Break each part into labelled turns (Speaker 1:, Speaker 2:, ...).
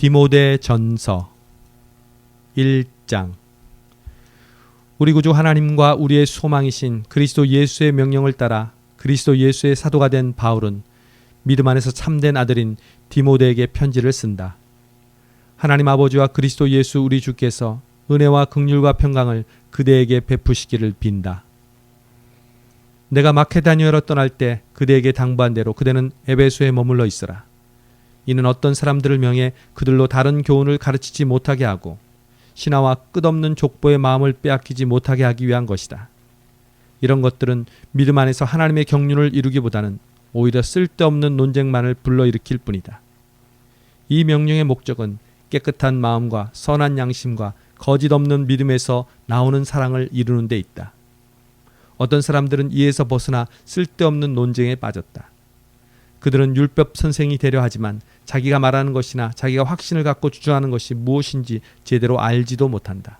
Speaker 1: 디모데전서 1장. 우리 구주 하나님과 우리의 소망이신 그리스도 예수의 명령을 따라 그리스도 예수의 사도가 된 바울은 믿음 안에서 참된 아들인 디모데에게 편지를 쓴다. 하나님 아버지와 그리스도 예수 우리 주께서 은혜와 긍휼과 평강을 그대에게 베푸시기를 빈다. 내가 마케다니아로 떠날 때 그대에게 당부한 대로 그대는 에베소에 머물러 있어라. 이는 어떤 사람들을 명해 그들로 다른 교훈을 가르치지 못하게 하고 신하와 끝없는 족보의 마음을 빼앗기지 못하게 하기 위한 것이다. 이런 것들은 믿음 안에서 하나님의 경륜을 이루기보다는 오히려 쓸데없는 논쟁만을 불러일으킬 뿐이다. 이 명령의 목적은 깨끗한 마음과 선한 양심과 거짓 없는 믿음에서 나오는 사랑을 이루는 데 있다. 어떤 사람들은 이에서 벗어나 쓸데없는 논쟁에 빠졌다. 그들은 율법 선생이 되려 하지만 자기가 말하는 것이나 자기가 확신을 갖고 주장하는 것이 무엇인지 제대로 알지도 못한다.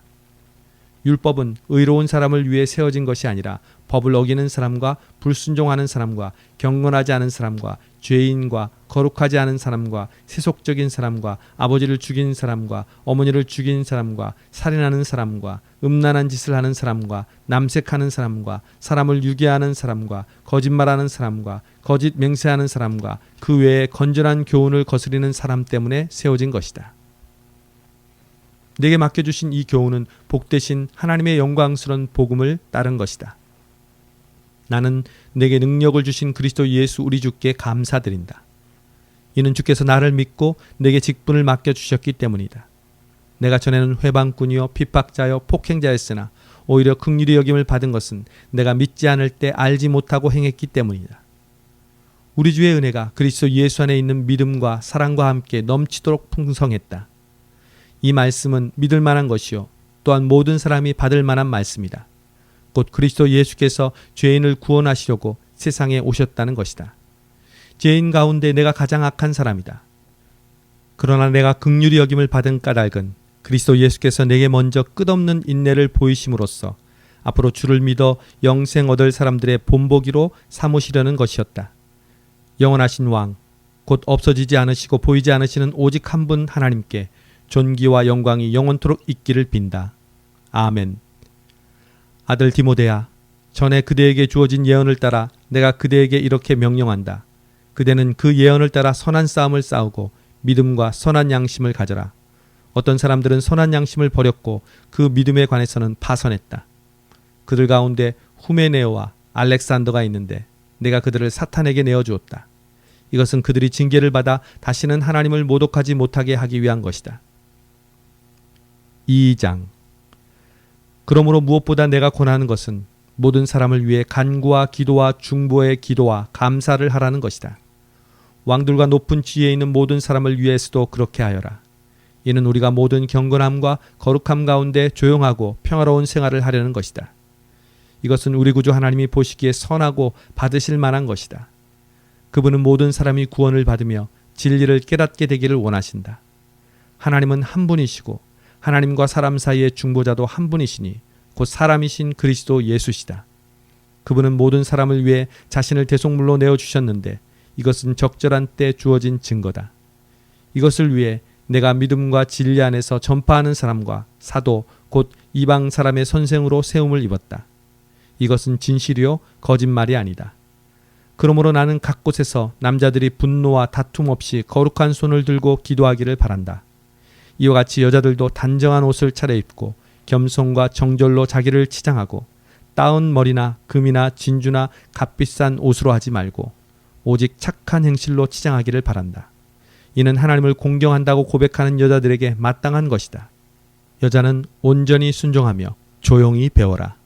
Speaker 1: 율법은 의로운 사람을 위해 세워진 것이 아니라 법을 어기는 사람과 불순종하는 사람과 경건하지 않은 사람과 죄인과 거룩하지 않은 사람과 세속적인 사람과 아버지를 죽인 사람과 어머니를 죽인 사람과 살인하는 사람과 음란한 짓을 하는 사람과 남색하는 사람과 사람을 유괴하는 사람과 거짓말하는 사람과 거짓 맹세하는 사람과 그 외에 건전한 교훈을 거스리는 사람 때문에 세워진 것이다. 내게 맡겨주신 이 교훈은 복되신 하나님의 영광스러운 복음을 따른 것이다. 나는 내게 능력을 주신 그리스도 예수 우리 주께 감사드린다. 이는 주께서 나를 믿고 내게 직분을 맡겨주셨기 때문이다. 내가 전에는 회방꾼이요 핍박자요 폭행자였으나 오히려 긍휼히 여김을 받은 것은 내가 믿지 않을 때 알지 못하고 행했기 때문이다. 우리 주의 은혜가 그리스도 예수 안에 있는 믿음과 사랑과 함께 넘치도록 풍성했다. 이 말씀은 믿을 만한 것이요 또한 모든 사람이 받을 만한 말씀이다. 곧 그리스도 예수께서 죄인을 구원하시려고 세상에 오셨다는 것이다. 죄인 가운데 내가 가장 악한 사람이다. 그러나 내가 긍휼히 여김을 받은 까닭은 그리스도 예수께서 내게 먼저 끝없는 인내를 보이심으로써 앞으로 주를 믿어 영생 얻을 사람들의 본보기로 삼으시려는 것이었다. 영원하신 왕, 곧 없어지지 않으시고 보이지 않으시는 오직 한 분 하나님께 존귀와 영광이 영원토록 있기를 빈다. 아멘. 아들 디모데야, 전에 그대에게 주어진 예언을 따라 내가 그대에게 이렇게 명령한다. 그대는 그 예언을 따라 선한 싸움을 싸우고 믿음과 선한 양심을 가져라. 어떤 사람들은 선한 양심을 버렸고 그 믿음에 관해서는 파선했다. 그들 가운데 후메네오와 알렉산더가 있는데 내가 그들을 사탄에게 내어주었다. 이것은 그들이 징계를 받아 다시는 하나님을 모독하지 못하게 하기 위한 것이다. 2장. 그러므로 무엇보다 내가 권하는 것은 모든 사람을 위해 간구와 기도와 중보의 기도와 감사를 하라는 것이다. 왕들과 높은 지위에 있는 모든 사람을 위해서도 그렇게 하여라. 이는 우리가 모든 경건함과 거룩함 가운데 조용하고 평화로운 생활을 하려는 것이다. 이것은 우리 구주 하나님이 보시기에 선하고 받으실 만한 것이다. 그분은 모든 사람이 구원을 받으며 진리를 깨닫게 되기를 원하신다. 하나님은 한 분이시고 하나님과 사람 사이의 중보자도 한 분이시니 곧 사람이신 그리스도 예수시다. 그분은 모든 사람을 위해 자신을 대속물로 내어주셨는데 이것은 적절한 때 주어진 증거다. 이것을 위해 내가 믿음과 진리 안에서 전파하는 사람과 사도 곧 이방 사람의 선생으로 세움을 입었다. 이것은 진실이요 거짓말이 아니다. 그러므로 나는 각 곳에서 남자들이 분노와 다툼 없이 거룩한 손을 들고 기도하기를 바란다. 이와 같이 여자들도 단정한 옷을 차려입고 겸손과 정절로 자기를 치장하고 따은 머리나 금이나 진주나 값비싼 옷으로 하지 말고 오직 착한 행실로 치장하기를 바란다. 이는 하나님을 공경한다고 고백하는 여자들에게 마땅한 것이다. 여자는 온전히 순종하며 조용히 배워라.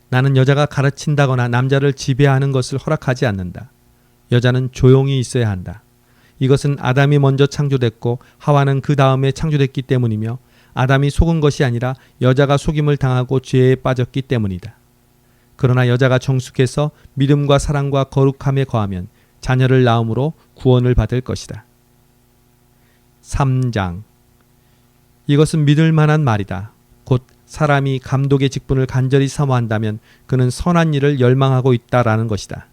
Speaker 1: 나는 여자가 가르친다거나 남자를 지배하는 것을 허락하지 않는다. 여자는 조용히 있어야 한다. 이것은 아담이 먼저 창조됐고 하와는 그 다음에 창조됐기 때문이며 아담이 속은 것이 아니라 여자가 속임을 당하고 죄에 빠졌기 때문이다. 그러나 여자가 정숙해서 믿음과 사랑과 거룩함에 거하면 자녀를 낳음으로 구원을 받을 것이다. 3장. 이것은 믿을 만한 말이다. 곧 사람이 감독의 직분을 간절히 사모한다면 그는 선한 일을 열망하고 있다라는 것이다.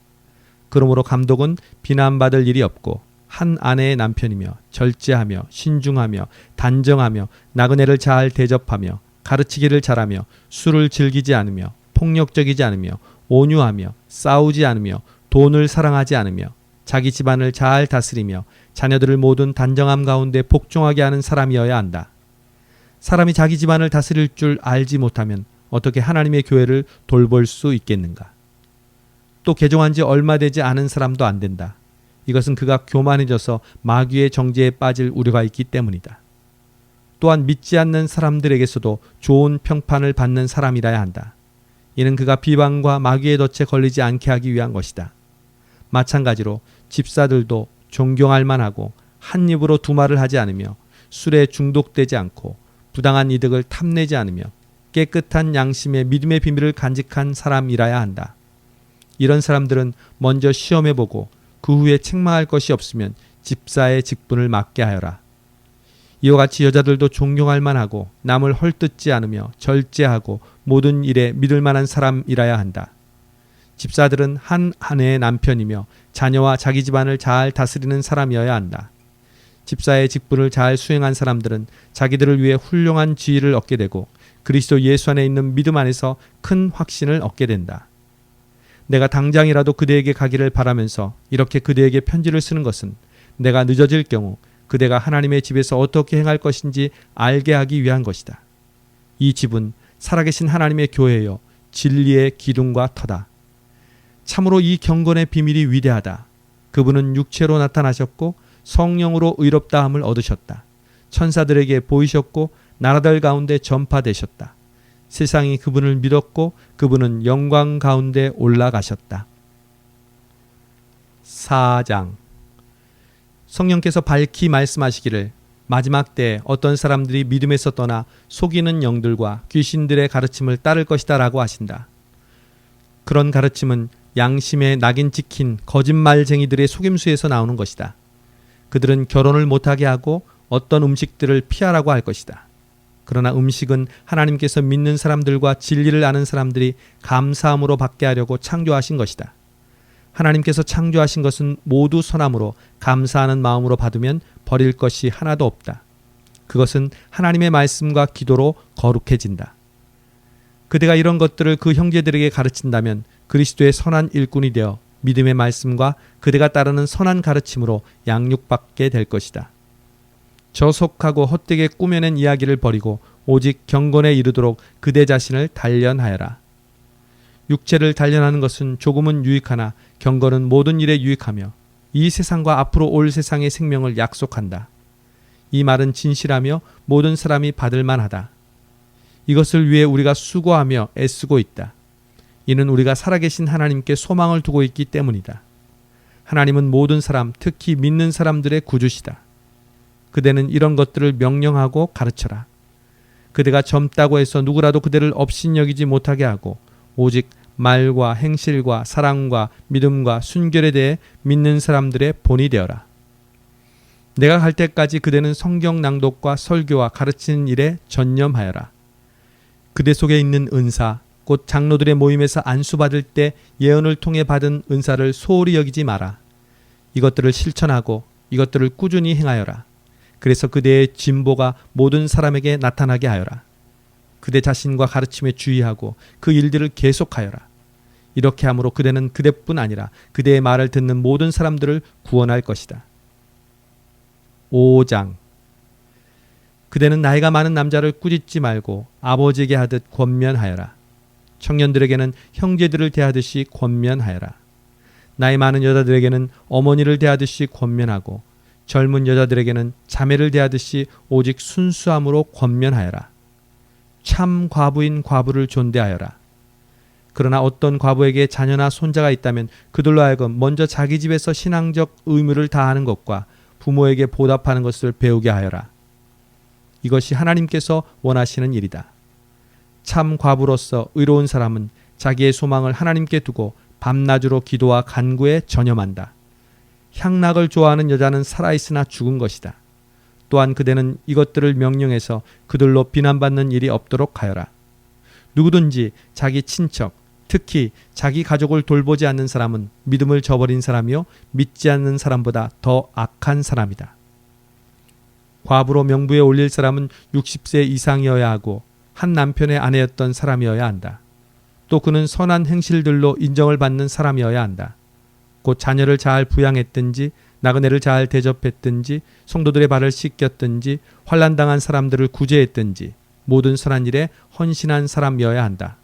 Speaker 1: 그러므로 감독은 비난받을 일이 없고 한 아내의 남편이며 절제하며 신중하며 단정하며 나그네를 잘 대접하며 가르치기를 잘하며 술을 즐기지 않으며 폭력적이지 않으며 온유하며 싸우지 않으며 돈을 사랑하지 않으며 자기 집안을 잘 다스리며 자녀들을 모든 단정함 가운데 복종하게 하는 사람이어야 한다. 사람이 자기 집안을 다스릴 줄 알지 못하면 어떻게 하나님의 교회를 돌볼 수 있겠는가? 또 개종한 지 얼마 되지 않은 사람도 안 된다. 이것은 그가 교만해져서 마귀의 정죄에 빠질 우려가 있기 때문이다. 또한 믿지 않는 사람들에게서도 좋은 평판을 받는 사람이라야 한다. 이는 그가 비방과 마귀의 덫에 걸리지 않게 하기 위한 것이다. 마찬가지로 집사들도 존경할 만하고 한 입으로 두 말을 하지 않으며 술에 중독되지 않고 부당한 이득을 탐내지 않으며 깨끗한 양심의 믿음의 비밀을 간직한 사람이라야 한다. 이런 사람들은 먼저 시험해보고 그 후에 책망할 것이 없으면 집사의 직분을 맡게 하여라. 이와 같이 여자들도 존경할 만하고 남을 헐뜯지 않으며 절제하고 모든 일에 믿을 만한 사람이라야 한다. 집사들은 한 아내의 남편이며 자녀와 자기 집안을 잘 다스리는 사람이어야 한다. 집사의 직분을 잘 수행한 사람들은 자기들을 위해 훌륭한 지위를 얻게 되고 그리스도 예수 안에 있는 믿음 안에서 큰 확신을 얻게 된다. 내가 당장이라도 그대에게 가기를 바라면서 이렇게 그대에게 편지를 쓰는 것은 내가 늦어질 경우 그대가 하나님의 집에서 어떻게 행할 것인지 알게 하기 위한 것이다. 이 집은 살아계신 하나님의 교회여 진리의 기둥과 터다. 참으로 이 경건의 비밀이 위대하다. 그분은 육체로 나타나셨고 성령으로 의롭다함을 얻으셨다. 천사들에게 보이셨고 나라들 가운데 전파되셨다. 세상이 그분을 믿었고 그분은 영광 가운데 올라가셨다. 4장. 성령께서 밝히 말씀하시기를 마지막 때 어떤 사람들이 믿음에서 떠나 속이는 영들과 귀신들의 가르침을 따를 것이다 라고 하신다. 그런 가르침은 양심의 낙인 찍힌 거짓말쟁이들의 속임수에서 나오는 것이다. 그들은 결혼을 못하게 하고 어떤 음식들을 피하라고 할 것이다. 그러나 음식은 하나님께서 믿는 사람들과 진리를 아는 사람들이 감사함으로 받게 하려고 창조하신 것이다. 하나님께서 창조하신 것은 모두 선함으로 감사하는 마음으로 받으면 버릴 것이 하나도 없다. 그것은 하나님의 말씀과 기도로 거룩해진다. 그대가 이런 것들을 그 형제들에게 가르친다면 그리스도의 선한 일꾼이 되어 믿음의 말씀과 그대가 따르는 선한 가르침으로 양육받게 될 것이다. 저속하고 헛되게 꾸며낸 이야기를 버리고 오직 경건에 이르도록 그대 자신을 단련하여라. 육체를 단련하는 것은 조금은 유익하나 경건은 모든 일에 유익하며 이 세상과 앞으로 올 세상의 생명을 약속한다. 이 말은 진실하며 모든 사람이 받을 만하다. 이것을 위해 우리가 수고하며 애쓰고 있다. 이는 우리가 살아계신 하나님께 소망을 두고 있기 때문이다. 하나님은 모든 사람, 특히 믿는 사람들의 구주시다. 그대는 이런 것들을 명령하고 가르쳐라. 그대가 젊다고 해서 누구라도 그대를 업신여기지 못하게 하고 오직 말과 행실과 사랑과 믿음과 순결에 대해 믿는 사람들의 본이 되어라. 내가 갈 때까지 그대는 성경 낭독과 설교와 가르치는 일에 전념하여라. 그대 속에 있는 은사, 곧 장로들의 모임에서 안수받을 때 예언을 통해 받은 은사를 소홀히 여기지 마라. 이것들을 실천하고 이것들을 꾸준히 행하여라. 그래서 그대의 진보가 모든 사람에게 나타나게 하여라. 그대 자신과 가르침에 주의하고 그 일들을 계속하여라. 이렇게 함으로 그대는 그대뿐 아니라 그대의 말을 듣는 모든 사람들을 구원할 것이다. 5장. 그대는 나이가 많은 남자를 꾸짖지 말고 아버지에게 하듯 권면하여라. 청년들에게는 형제들을 대하듯이 권면하여라. 나이 많은 여자들에게는 어머니를 대하듯이 권면하고 젊은 여자들에게는 자매를 대하듯이 오직 순수함으로 권면하여라. 참 과부인 과부를 존대하여라. 그러나 어떤 과부에게 자녀나 손자가 있다면 그들로 하여금 먼저 자기 집에서 신앙적 의무를 다하는 것과 부모에게 보답하는 것을 배우게 하여라. 이것이 하나님께서 원하시는 일이다. 참 과부로서 의로운 사람은 자기의 소망을 하나님께 두고 밤낮으로 기도와 간구에 전념한다. 향락을 좋아하는 여자는 살아있으나 죽은 것이다. 또한 그대는 이것들을 명령해서 그들로 비난받는 일이 없도록 하여라. 누구든지 자기 친척, 특히 자기 가족을 돌보지 않는 사람은 믿음을 저버린 사람이요 믿지 않는 사람보다 더 악한 사람이다. 과부로 명부에 올릴 사람은 60세 이상이어야 하고 한 남편의 아내였던 사람이어야 한다. 또 그는 선한 행실들로 인정을 받는 사람이어야 한다. 곧 자녀를 잘 부양했든지 나그네를 잘 대접했든지 성도들의 발을 씻겼든지 환난당한 사람들을 구제했든지 모든 선한 일에 헌신한 사람이어야 한다.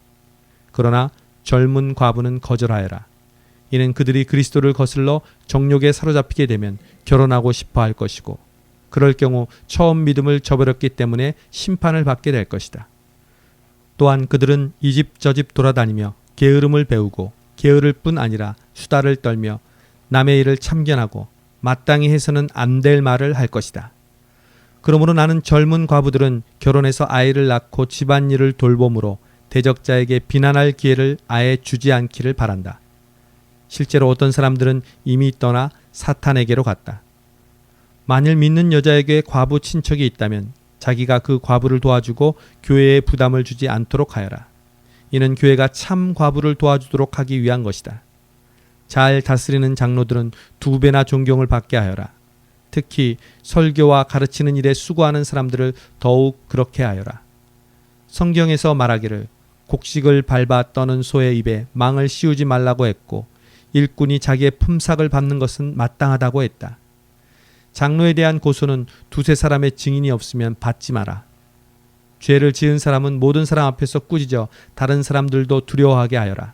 Speaker 1: 그러나 젊은 과부는 거절하여라. 이는 그들이 그리스도를 거슬러 정욕에 사로잡히게 되면 결혼하고 싶어 할 것이고 그럴 경우 처음 믿음을 저버렸기 때문에 심판을 받게 될 것이다. 또한 그들은 이 집 저 집 돌아다니며 게으름을 배우고 게으를 뿐 아니라 수다를 떨며 남의 일을 참견하고 마땅히 해서는 안 될 말을 할 것이다. 그러므로 나는 젊은 과부들은 결혼해서 아이를 낳고 집안일을 돌봄으로 대적자에게 비난할 기회를 아예 주지 않기를 바란다. 실제로 어떤 사람들은 이미 떠나 사탄에게로 갔다. 만일 믿는 여자에게 과부 친척이 있다면 자기가 그 과부를 도와주고 교회에 부담을 주지 않도록 하여라. 이는 교회가 참 과부를 도와주도록 하기 위한 것이다. 잘 다스리는 장로들은 2배나 존경을 받게 하여라. 특히 설교와 가르치는 일에 수고하는 사람들을 더욱 그렇게 하여라. 성경에서 말하기를 곡식을 밟아 떠는 소의 입에 망을 씌우지 말라고 했고 일꾼이 자기의 품삯을 받는 것은 마땅하다고 했다. 장로에 대한 고소는 2-3 사람의 증인이 없으면 받지 마라. 죄를 지은 사람은 모든 사람 앞에서 꾸짖어 다른 사람들도 두려워하게 하여라.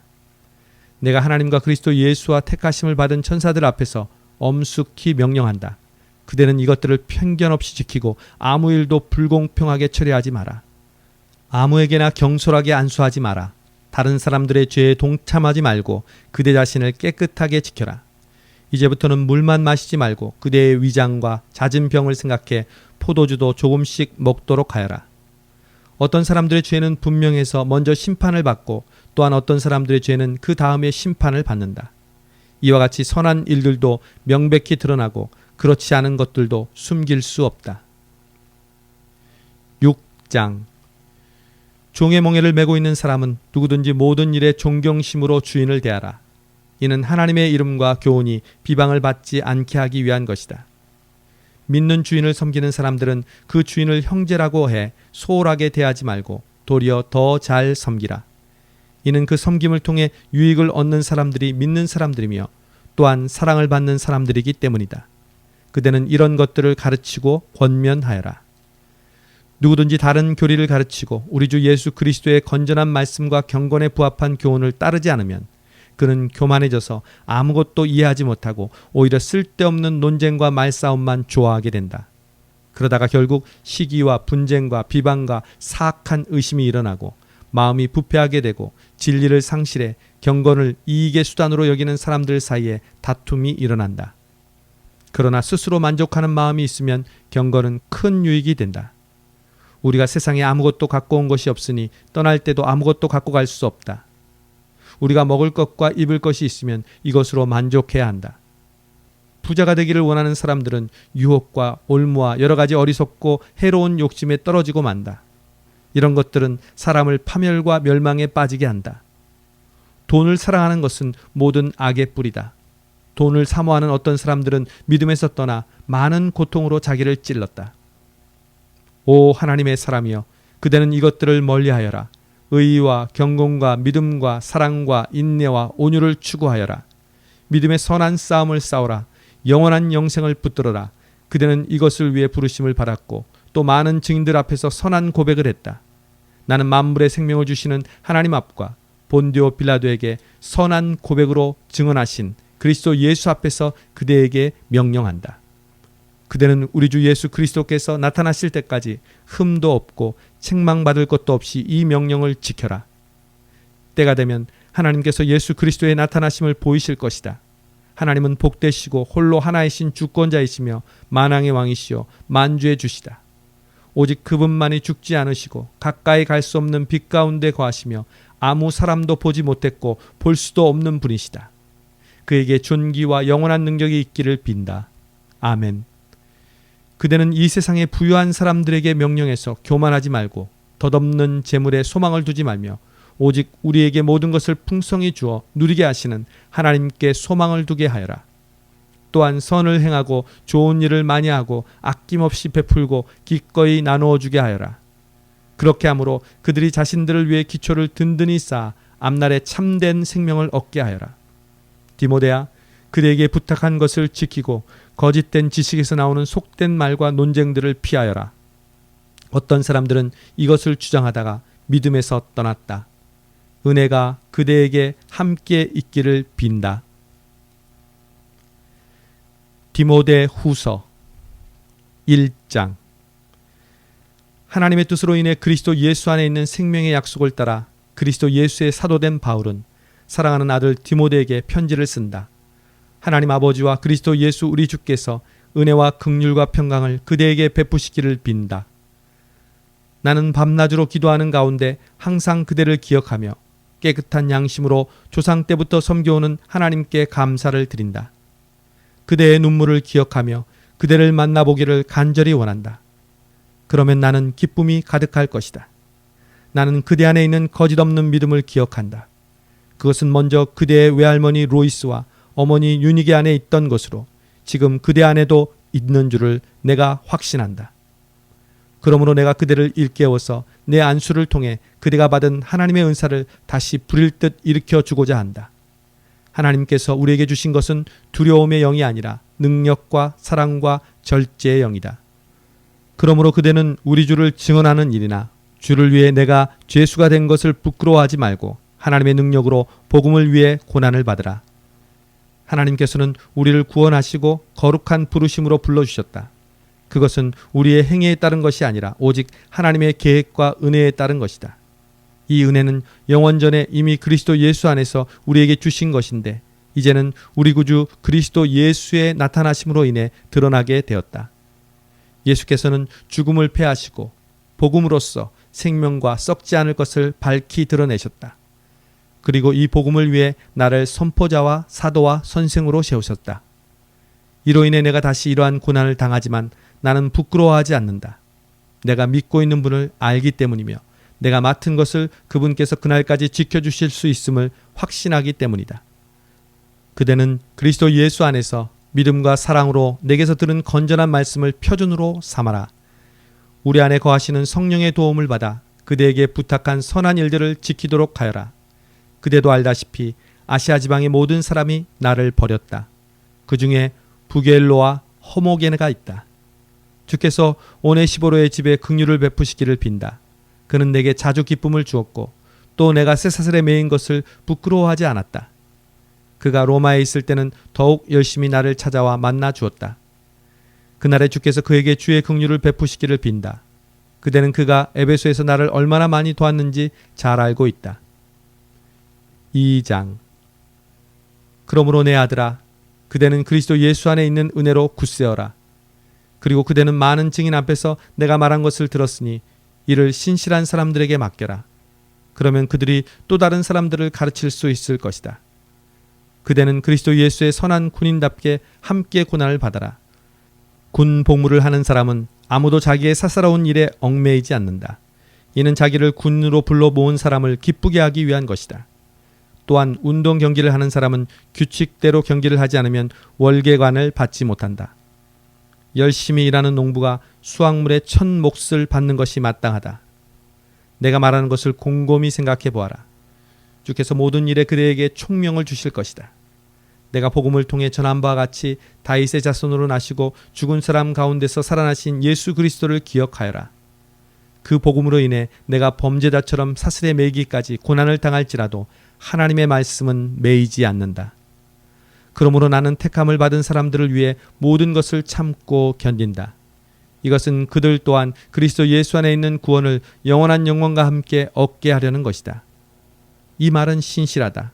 Speaker 1: 내가 하나님과 그리스도 예수와 택하심을 받은 천사들 앞에서 엄숙히 명령한다. 그대는 이것들을 편견 없이 지키고 아무 일도 불공평하게 처리하지 마라. 아무에게나 경솔하게 안수하지 마라. 다른 사람들의 죄에 동참하지 말고 그대 자신을 깨끗하게 지켜라. 이제부터는 물만 마시지 말고 그대의 위장과 잦은 병을 생각해 포도주도 조금씩 먹도록 하여라. 어떤 사람들의 죄는 분명해서 먼저 심판을 받고 또한 어떤 사람들의 죄는 그 다음에 심판을 받는다. 이와 같이 선한 일들도 명백히 드러나고 그렇지 않은 것들도 숨길 수 없다. 6장 종의 멍에를 메고 있는 사람은 누구든지 모든 일에 존경심으로 주인을 대하라. 이는 하나님의 이름과 교훈이 비방을 받지 않게 하기 위한 것이다. 믿는 주인을 섬기는 사람들은 그 주인을 형제라고 해 소홀하게 대하지 말고 도리어 더 잘 섬기라. 이는 그 섬김을 통해 유익을 얻는 사람들이 믿는 사람들이며 또한 사랑을 받는 사람들이기 때문이다. 그대는 이런 것들을 가르치고 권면하여라. 누구든지 다른 교리를 가르치고 우리 주 예수 그리스도의 건전한 말씀과 경건에 부합한 교훈을 따르지 않으면 그는 교만해져서 아무것도 이해하지 못하고 오히려 쓸데없는 논쟁과 말싸움만 좋아하게 된다. 그러다가 결국 시기와 분쟁과 비방과 사악한 의심이 일어나고 마음이 부패하게 되고 진리를 상실해 경건을 이익의 수단으로 여기는 사람들 사이에 다툼이 일어난다. 그러나 스스로 만족하는 마음이 있으면 경건은 큰 유익이 된다. 우리가 세상에 아무것도 갖고 온 것이 없으니 떠날 때도 아무것도 갖고 갈 수 없다. 우리가 먹을 것과 입을 것이 있으면 이것으로 만족해야 한다. 부자가 되기를 원하는 사람들은 유혹과 올무와 여러 가지 어리석고 해로운 욕심에 떨어지고 만다. 이런 것들은 사람을 파멸과 멸망에 빠지게 한다. 돈을 사랑하는 것은 모든 악의 뿌리다. 돈을 사모하는 어떤 사람들은 믿음에서 떠나 많은 고통으로 자기를 찔렀다. 오 하나님의 사람이여, 그대는 이것들을 멀리하여라. 의와 경건과 믿음과 사랑과 인내와 온유를 추구하여라. 믿음의 선한 싸움을 싸우라. 영원한 영생을 붙들어라. 그대는 이것을 위해 부르심을 받았고 또 많은 증인들 앞에서 선한 고백을 했다. 나는 만물의 생명을 주시는 하나님 앞과 본디오 빌라도에게 선한 고백으로 증언하신 그리스도 예수 앞에서 그대에게 명령한다. 그대는 우리 주 예수 그리스도께서 나타나실 때까지 흠도 없고 책망받을 것도 없이 이 명령을 지켜라. 때가 되면 하나님께서 예수 그리스도의 나타나심을 보이실 것이다. 하나님은 복되시고 홀로 하나이신 주권자이시며 만왕의 왕이시요 만주의 주시다. 오직 그분만이 죽지 않으시고 가까이 갈 수 없는 빛 가운데 거하시며 아무 사람도 보지 못했고 볼 수도 없는 분이시다. 그에게 존귀와 영원한 능력이 있기를 빈다. 아멘. 그대는 이 세상에 부유한 사람들에게 명령해서 교만하지 말고 덧없는 재물에 소망을 두지 말며 오직 우리에게 모든 것을 풍성히 주어 누리게 하시는 하나님께 소망을 두게 하여라. 또한 선을 행하고 좋은 일을 많이 하고 아낌없이 베풀고 기꺼이 나누어 주게 하여라. 그렇게 함으로 그들이 자신들을 위해 기초를 든든히 쌓아 앞날에 참된 생명을 얻게 하여라. 디모데야, 그대에게 부탁한 것을 지키고 거짓된 지식에서 나오는 속된 말과 논쟁들을 피하여라. 어떤 사람들은 이것을 주장하다가 믿음에서 떠났다. 은혜가 그대에게 함께 있기를 빈다. 디모데 후서 1장. 하나님의 뜻으로 인해 그리스도 예수 안에 있는 생명의 약속을 따라 그리스도 예수의 사도된 바울은 사랑하는 아들 디모데에게 편지를 쓴다. 하나님 아버지와 그리스도 예수 우리 주께서 은혜와 긍휼과 평강을 그대에게 베푸시기를 빈다. 나는 밤낮으로 기도하는 가운데 항상 그대를 기억하며 깨끗한 양심으로 조상 때부터 섬겨오는 하나님께 감사를 드린다. 그대의 눈물을 기억하며 그대를 만나보기를 간절히 원한다. 그러면 나는 기쁨이 가득할 것이다. 나는 그대 안에 있는 거짓없는 믿음을 기억한다. 그것은 먼저 그대의 외할머니 로이스와 어머니 유니게 안에 있던 것으로 지금 그대 안에도 있는 줄을 내가 확신한다. 그러므로 내가 그대를 일깨워서 내 안수를 통해 그대가 받은 하나님의 은사를 다시 부릴 듯 일으켜 주고자 한다. 하나님께서 우리에게 주신 것은 두려움의 영이 아니라 능력과 사랑과 절제의 영이다. 그러므로 그대는 우리 주를 증언하는 일이나 주를 위해 내가 죄수가 된 것을 부끄러워하지 말고 하나님의 능력으로 복음을 위해 고난을 받으라. 하나님께서는 우리를 구원하시고 거룩한 부르심으로 불러주셨다. 그것은 우리의 행위에 따른 것이 아니라 오직 하나님의 계획과 은혜에 따른 것이다. 이 은혜는 영원전에 이미 그리스도 예수 안에서 우리에게 주신 것인데 이제는 우리 구주 그리스도 예수의 나타나심으로 인해 드러나게 되었다. 예수께서는 죽음을 패하시고 복음으로써 생명과 썩지 않을 것을 밝히 드러내셨다. 그리고 이 복음을 위해 나를 선포자와 사도와 선생으로 세우셨다. 이로 인해 내가 다시 이러한 고난을 당하지만 나는 부끄러워하지 않는다. 내가 믿고 있는 분을 알기 때문이며 내가 맡은 것을 그분께서 그날까지 지켜주실 수 있음을 확신하기 때문이다. 그대는 그리스도 예수 안에서 믿음과 사랑으로 내게서 들은 건전한 말씀을 표준으로 삼아라. 우리 안에 거하시는 성령의 도움을 받아 그대에게 부탁한 선한 일들을 지키도록 하여라. 그대도 알다시피 아시아 지방의 모든 사람이 나를 버렸다. 그 중에 부겔로와 허모게네가 있다. 주께서 오네시보로의 집에 긍휼을 베푸시기를 빈다. 그는 내게 자주 기쁨을 주었고 또 내가 쇠사슬에 매인 것을 부끄러워하지 않았다. 그가 로마에 있을 때는 더욱 열심히 나를 찾아와 만나 주었다. 그날에 주께서 그에게 주의 긍휼을 베푸시기를 빈다. 그대는 그가 에베소에서 나를 얼마나 많이 도왔는지 잘 알고 있다. 2장. 그러므로 내 아들아, 그대는 그리스도 예수 안에 있는 은혜로 굳세어라. 그리고 그대는 많은 증인 앞에서 내가 말한 것을 들었으니 이를 신실한 사람들에게 맡겨라. 그러면 그들이 또 다른 사람들을 가르칠 수 있을 것이다. 그대는 그리스도 예수의 선한 군인답게 함께 고난을 받아라. 군 복무를 하는 사람은 아무도 자기의 사사로운 일에 얽매이지 않는다. 이는 자기를 군으로 불러 모은 사람을 기쁘게 하기 위한 것이다. 또한 운동 경기를 하는 사람은 규칙대로 경기를 하지 않으면 월계관을 받지 못한다. 열심히 일하는 농부가 수확물의 첫 몫을 받는 것이 마땅하다. 내가 말하는 것을 곰곰이 생각해 보아라. 주께서 모든 일에 그대에게 총명을 주실 것이다. 내가 복음을 통해 전한 바와 같이 다윗의 자손으로 나시고 죽은 사람 가운데서 살아나신 예수 그리스도를 기억하여라. 그 복음으로 인해 내가 범죄자처럼 사슬에 매이기까지 고난을 당할지라도 하나님의 말씀은 매이지 않는다. 그러므로 나는 택함을 받은 사람들을 위해 모든 것을 참고 견딘다. 이것은 그들 또한 그리스도 예수 안에 있는 구원을 영원한 영광과 함께 얻게 하려는 것이다. 이 말은 신실하다.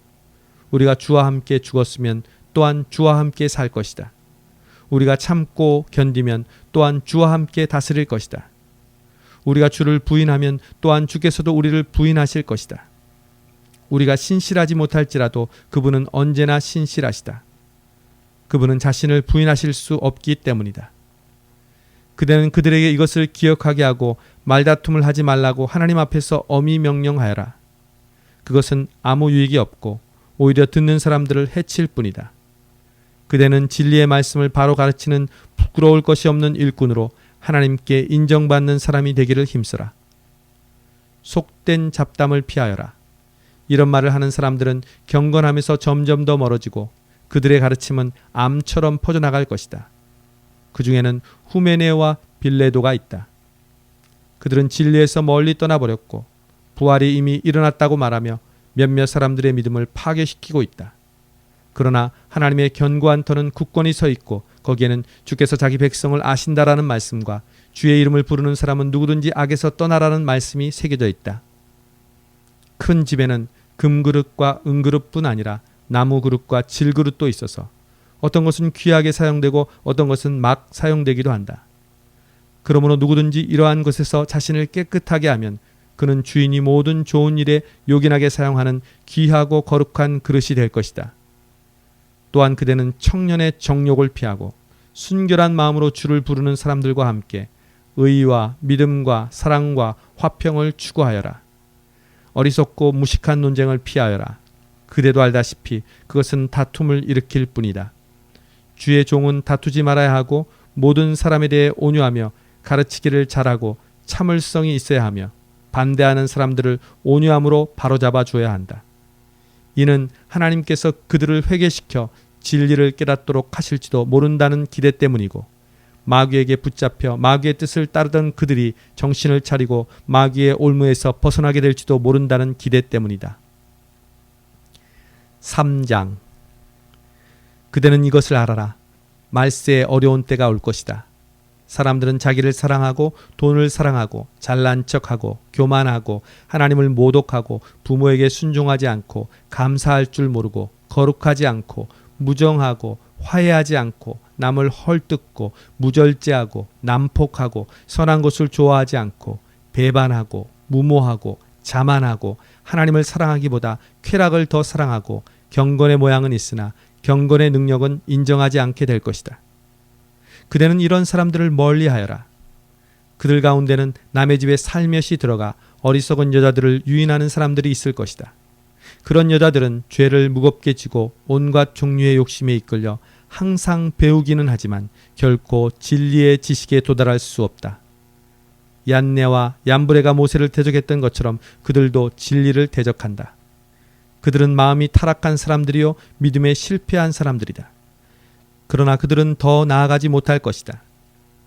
Speaker 1: 우리가 주와 함께 죽었으면 또한 주와 함께 살 것이다. 우리가 참고 견디면 또한 주와 함께 다스릴 것이다. 우리가 주를 부인하면 또한 주께서도 우리를 부인하실 것이다. 우리가 신실하지 못할지라도 그분은 언제나 신실하시다. 그분은 자신을 부인하실 수 없기 때문이다. 그대는 그들에게 이것을 기억하게 하고 말다툼을 하지 말라고 하나님 앞에서 엄히 명령하여라. 그것은 아무 유익이 없고 오히려 듣는 사람들을 해칠 뿐이다. 그대는 진리의 말씀을 바로 가르치는 부끄러울 것이 없는 일꾼으로 하나님께 인정받는 사람이 되기를 힘쓰라. 속된 잡담을 피하여라. 이런 말을 하는 사람들은 경건함에서 점점 더 멀어지고 그들의 가르침은 암처럼 퍼져나갈 것이다. 그 중에는 후메네오와 빌레도가 있다. 그들은 진리에서 멀리 떠나버렸고 부활이 이미 일어났다고 말하며 몇몇 사람들의 믿음을 파괴시키고 있다. 그러나 하나님의 견고한 터는 굳건히 서 있고 거기에는 주께서 자기 백성을 아신다라는 말씀과 주의 이름을 부르는 사람은 누구든지 악에서 떠나라는 말씀이 새겨져 있다. 큰 집에는 금그릇과 은그릇뿐 아니라 나무그릇과 질그릇도 있어서 어떤 것은 귀하게 사용되고 어떤 것은 막 사용되기도 한다. 그러므로 누구든지 이러한 것에서 자신을 깨끗하게 하면 그는 주인이 모든 좋은 일에 요긴하게 사용하는 귀하고 거룩한 그릇이 될 것이다. 또한 그대는 청년의 정욕을 피하고 순결한 마음으로 주를 부르는 사람들과 함께 의와 믿음과 사랑과 화평을 추구하여라. 어리석고 무식한 논쟁을 피하여라. 그대도 알다시피 그것은 다툼을 일으킬 뿐이다. 주의 종은 다투지 말아야 하고 모든 사람에 대해 온유하며 가르치기를 잘하고 참을성이 있어야 하며 반대하는 사람들을 온유함으로 바로잡아 줘야 한다. 이는 하나님께서 그들을 회개시켜 진리를 깨닫도록 하실지도 모른다는 기대 때문이고 마귀에게 붙잡혀 마귀의 뜻을 따르던 그들이 정신을 차리고 마귀의 올무에서 벗어나게 될지도 모른다는 기대 때문이다. 3장. 그대는 이것을 알아라. 말세에 어려운 때가 올 것이다. 사람들은 자기를 사랑하고 돈을 사랑하고 잘난 척하고 교만하고 하나님을 모독하고 부모에게 순종하지 않고 감사할 줄 모르고 거룩하지 않고 무정하고 화해하지 않고 남을 헐뜯고 무절제하고 난폭하고 선한 것을 좋아하지 않고 배반하고 무모하고 자만하고 하나님을 사랑하기보다 쾌락을 더 사랑하고 경건의 모양은 있으나 경건의 능력은 인정하지 않게 될 것이다. 그대는 이런 사람들을 멀리하여라. 그들 가운데는 남의 집에 살며시 들어가 어리석은 여자들을 유인하는 사람들이 있을 것이다. 그런 여자들은 죄를 무겁게 지고 온갖 종류의 욕심에 이끌려 항상 배우기는 하지만 결코 진리의 지식에 도달할 수 없다. 얀네와 얀브레가 모세를 대적했던 것처럼 그들도 진리를 대적한다. 그들은 마음이 타락한 사람들이요 믿음에 실패한 사람들이다. 그러나 그들은 더 나아가지 못할 것이다.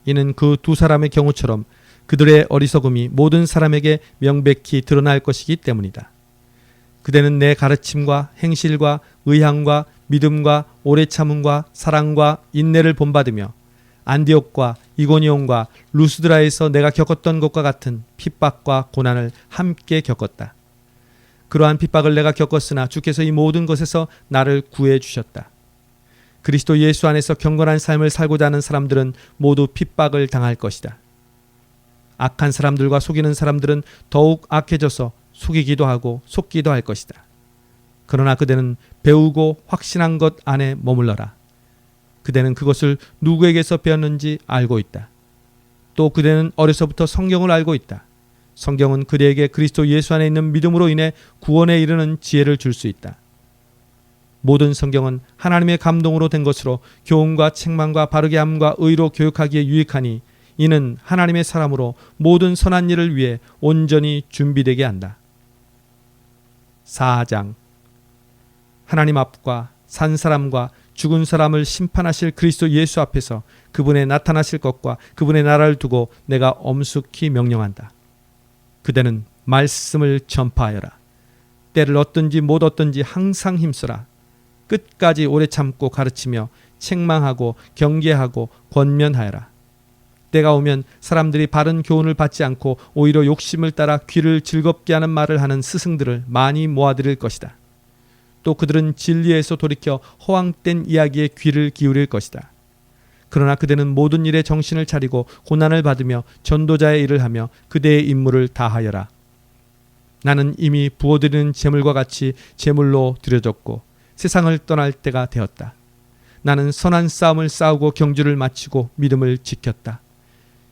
Speaker 1: 이는 그 두 사람의 경우처럼 그들의 어리석음이 모든 사람에게 명백히 드러날 것이기 때문이다. 그대는 내 가르침과 행실과 의향과 믿음과 오래 참음과 사랑과 인내를 본받으며 안디옥과 이고니온과 루스드라에서 내가 겪었던 것과 같은 핍박과 고난을 함께 겪었다. 그러한 핍박을 내가 겪었으나 주께서 이 모든 것에서 나를 구해 주셨다. 그리스도 예수 안에서 경건한 삶을 살고자 하는 사람들은 모두 핍박을 당할 것이다. 악한 사람들과 속이는 사람들은 더욱 악해져서 속이기도 하고 속기도 할 것이다. 그러나 그대는 배우고 확신한 것 안에 머물러라. 그대는 그것을 누구에게서 배웠는지 알고 있다. 또 그대는 어려서부터 성경을 알고 있다. 성경은 그대에게 그리스도 예수 안에 있는 믿음으로 인해 구원에 이르는 지혜를 줄 수 있다. 모든 성경은 하나님의 감동으로 된 것으로 교훈과 책망과 바르게 함과 의로 교육하기에 유익하니 이는 하나님의 사람으로 모든 선한 일을 위해 온전히 준비되게 한다. 4장. 하나님 앞과 산 사람과 죽은 사람을 심판하실 그리스도 예수 앞에서 그분의 나타나실 것과 그분의 나라를 두고 내가 엄숙히 명령한다. 그대는 말씀을 전파하여라. 때를 얻든지 못 얻든지 항상 힘쓰라. 끝까지 오래 참고 가르치며 책망하고 경계하고 권면하여라. 때가 오면 사람들이 바른 교훈을 받지 않고 오히려 욕심을 따라 귀를 즐겁게 하는 말을 하는 스승들을 많이 모아들일 것이다. 또 그들은 진리에서 돌이켜 허황된 이야기에 귀를 기울일 것이다. 그러나 그대는 모든 일에 정신을 차리고 고난을 받으며 전도자의 일을 하며 그대의 임무를 다하여라. 나는 이미 부어드리는 제물과 같이 제물로 드려졌고 세상을 떠날 때가 되었다. 나는 선한 싸움을 싸우고 경주를 마치고 믿음을 지켰다.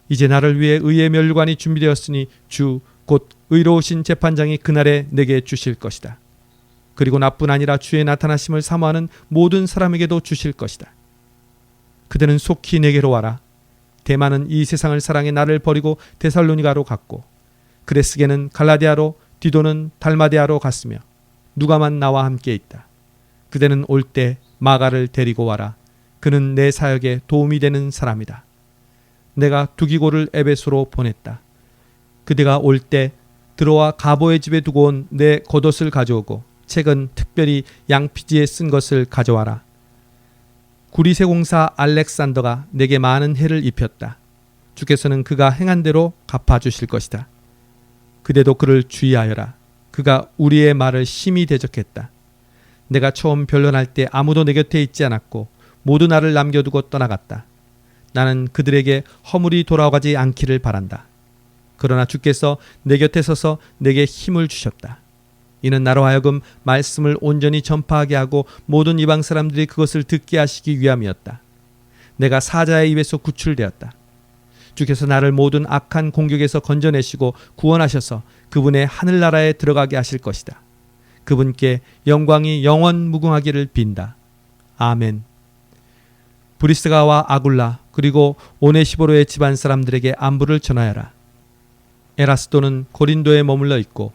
Speaker 1: 이제 나를 위해 의의 멸관이 준비되었으니 주 곧 의로우신 재판장이 그날에 내게 주실 것이다. 그리고 나뿐 아니라 주의 나타나심을 사모하는 모든 사람에게도 주실 것이다. 그대는 속히 내게로 와라. 데마는 이 세상을 사랑해 나를 버리고 데살로니가로 갔고 그레스게는 갈라디아로 디도는 달마데아로 갔으며 누가만 나와 함께 있다. 그대는 올 때 마가를 데리고 와라. 그는 내 사역에 도움이 되는 사람이다. 내가 두기고를 에베소로 보냈다. 그대가 올 때 드로와 가보의 집에 두고 온 내 겉옷을 가져오고 책은 특별히 양피지에 쓴 것을 가져와라. 구리세 공사 알렉산더가 내게 많은 해를 입혔다. 주께서는 그가 행한 대로 갚아주실 것이다. 그대도 그를 주의하여라. 그가 우리의 말을 심히 대적했다. 내가 처음 변론할 때 아무도 내 곁에 있지 않았고 모두 나를 남겨두고 떠나갔다. 나는 그들에게 허물이 돌아가지 않기를 바란다. 그러나 주께서 내 곁에 서서 내게 힘을 주셨다. 이는 나로 하여금 말씀을 온전히 전파하게 하고 모든 이방 사람들이 그것을 듣게 하시기 위함이었다. 내가 사자의 입에서 구출되었다. 주께서 나를 모든 악한 공격에서 건져내시고 구원하셔서 그분의 하늘나라에 들어가게 하실 것이다. 그분께 영광이 영원 무궁하기를 빈다. 아멘. 브리스가와 아굴라 그리고 오네시보로의 집안 사람들에게 안부를 전하여라. 에라스도는 고린도에 머물러 있고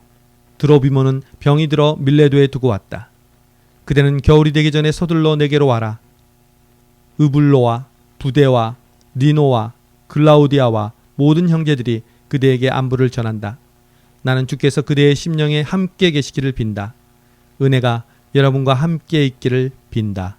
Speaker 1: 드로비모는 병이 들어 밀레도에 두고 왔다. 그대는 겨울이 되기 전에 서둘러 내게로 와라. 으블로와 부데와 니노와 글라우디아와 모든 형제들이 그대에게 안부를 전한다. 나는 주께서 그대의 심령에 함께 계시기를 빈다. 은혜가 여러분과 함께 있기를 빈다.